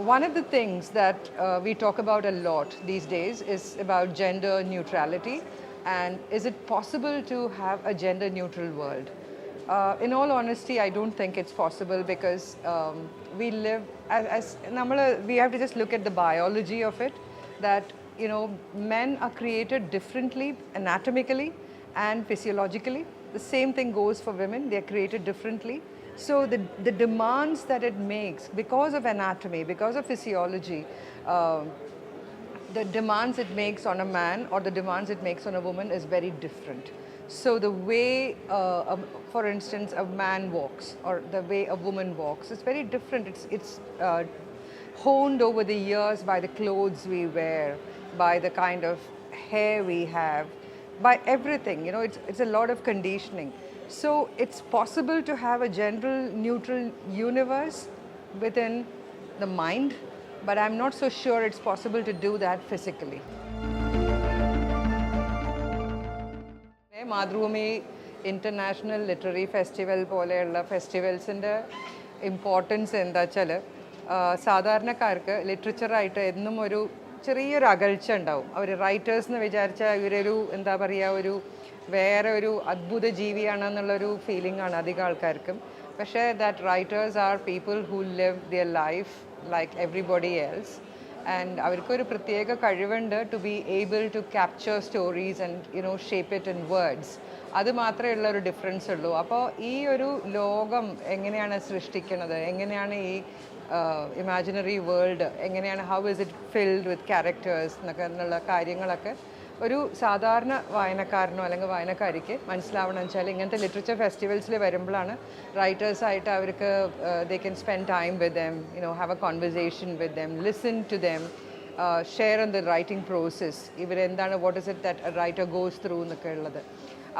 one of the things that we talk about a lot these days is about gender neutrality, and is it possible to have a gender neutral world? In all honesty, I don't think it's possible because we live we have to just look at the biology of it, that men are created differently anatomically and physiologically. The same thing goes for women, they're created differently. So the demands that it makes because of anatomy, because of physiology, the demands it makes on a man or the demands it makes on a woman is very different. So the way, for instance, a man walks or the way a woman walks is very different. It's honed over the years by the clothes we wear, by the kind of hair we have, by everything. It's a lot of conditioning. So it's possible to have a gender neutral universe within the mind, but I'm not so sure it's possible to do that physically. Mathrubhumi International Literary Festival പോലെയുള്ള ഫെസ്റ്റിവൽസിൻ്റെ importance എന്താ വെച്ചാൽ സാധാരണക്കാർക്ക് ലിറ്ററേച്ചറായിട്ട് എന്നും ഒരു ചെറിയൊരു അകൽച്ച ഉണ്ടാവും. അവർ writers എന്ന് വിചാരിച്ചാൽ ഇവരൊരു എന്താ പറയുക, വേറെ ഒരു അദ്ഭുത ജീവിയാണെന്നുള്ളൊരു ഫീലിംഗ് ആണ് അധികം ആൾക്കാർക്കും. പക്ഷേ that writers are people who live their life like everybody else, and അവർക്കൊരു പ്രത്യേക കഴിവുണ്ട് to be able to capture stories and shape it in words. അത് മാത്രമേ ഉള്ള ഒരു ഡിഫറൻസ് ഉള്ളൂ. അപ്പോൾ ഈ ഒരു ലോകം എങ്ങനെയാണ് സൃഷ്ടിക്കുന്നത്, എങ്ങനെയാണ് ഈ ഇമാജിനറി വേൾഡ് എങ്ങനെയാണ്, how is it filled with characters എന്നൊക്കെ എന്നുള്ള കാര്യങ്ങളൊക്കെ ഒരു സാധാരണ വായനക്കാരനോ അല്ലെങ്കിൽ വായനക്കാരിക്ക് മനസ്സിലാവണം വെച്ചാൽ ഇങ്ങനത്തെ ലിറ്ററേച്ചർ ഫെസ്റ്റിവൽസിൽ വരുമ്പോഴാണ് റൈറ്റേഴ്സായിട്ട് അവർക്ക് they can spend time with them, have a conversation with them, listen to them, share in the writing process. ഇവരെന്താണ്, what is it that writer goes through എന്നൊക്കെ ഉള്ളത്.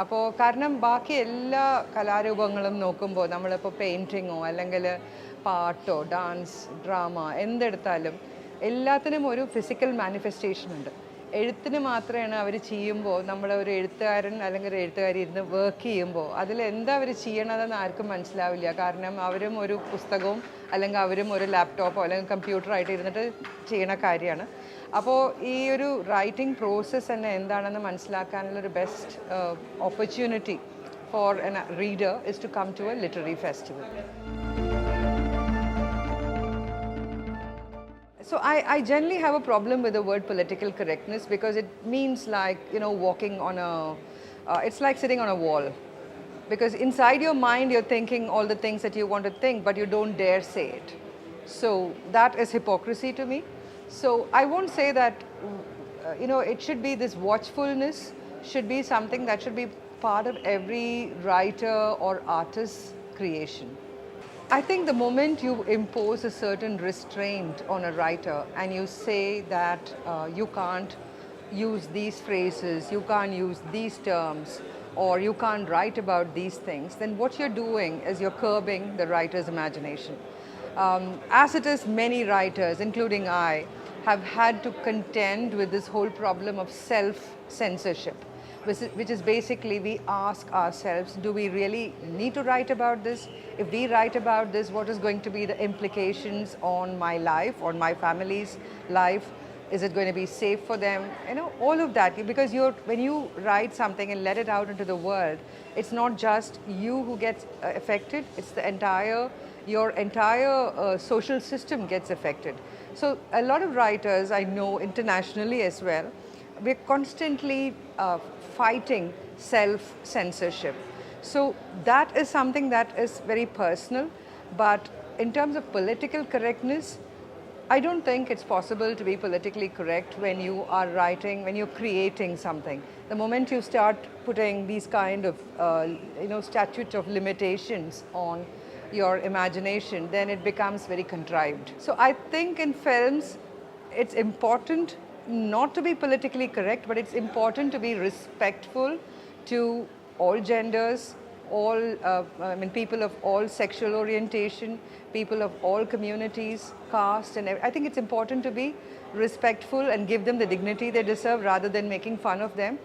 അപ്പോൾ കാരണം ബാക്കി എല്ലാ കലാരൂപങ്ങളും നോക്കുമ്പോൾ നമ്മളിപ്പോൾ പെയിൻറ്റിങ്ങോ അല്ലെങ്കിൽ പാട്ടോ ഡാൻസ് ഡ്രാമ എന്തെടുത്താലും എല്ലാത്തിനും ഒരു ഫിസിക്കൽ മാനിഫെസ്റ്റേഷൻ ഉണ്ട്. എഴുത്തിന് മാത്രമാണ് അവർ ചെയ്യുമ്പോൾ, നമ്മളൊരു എഴുത്തുകാരൻ അല്ലെങ്കിൽ ഒരു എഴുത്തുകാരി ഇരുന്ന് വർക്ക് ചെയ്യുമ്പോൾ അതിലെന്താ അവർ ചെയ്യണതെന്ന് ആർക്കും മനസ്സിലാവില്ല. കാരണം അവരും ഒരു പുസ്തകവും അല്ലെങ്കിൽ അവരും ഒരു ലാപ്ടോപ്പോ അല്ലെങ്കിൽ കമ്പ്യൂട്ടറായിട്ട് ഇരുന്നിട്ട് ചെയ്യണ കാര്യമാണ്. അപ്പോൾ ഈ ഒരു റൈറ്റിംഗ് പ്രോസസ്സ് തന്നെ എന്താണെന്ന് മനസ്സിലാക്കാനുള്ളൊരു best opportunity for an reader is to come to a literary festival. So I generally have a problem with the word political correctness because it means like, walking on it's like sitting on a wall. Because inside your mind you're thinking all the things that you want to think, but you don't dare say it. So that is hypocrisy to me. So I won't say that, it should be this watchfulness, should be something that should be part of every writer or artist's creation. I think the moment you impose a certain restraint on a writer and you say that you can't use these phrases, you can't use these terms, or you can't write about these things, then what you're doing is you're curbing the writer's imagination. As it is, many writers, including I, have had to contend with this whole problem of self-censorship, which is basically we ask ourselves, do we really need to write about this? If we write about this, what is going to be the implications on my life, on my family's life? Is it going to be safe for them? All of that. Because when you write something and let it out into the world, it's not just you who gets affected, it's your entire social system gets affected. So a lot of writers I know internationally as well, we're constantly fighting self-censorship. So that is something that is very personal, but in terms of political correctness, I don't think it's possible to be politically correct when you are writing, when you're creating something. The moment you start putting these kind of, statute of limitations on your imagination, then it becomes very contrived. So I think in films, it's important not to be politically correct, but it's important to be respectful to all genders, people of all sexual orientation, people of all communities, caste, and I think it's important to be respectful and give them the dignity they deserve rather than making fun of them.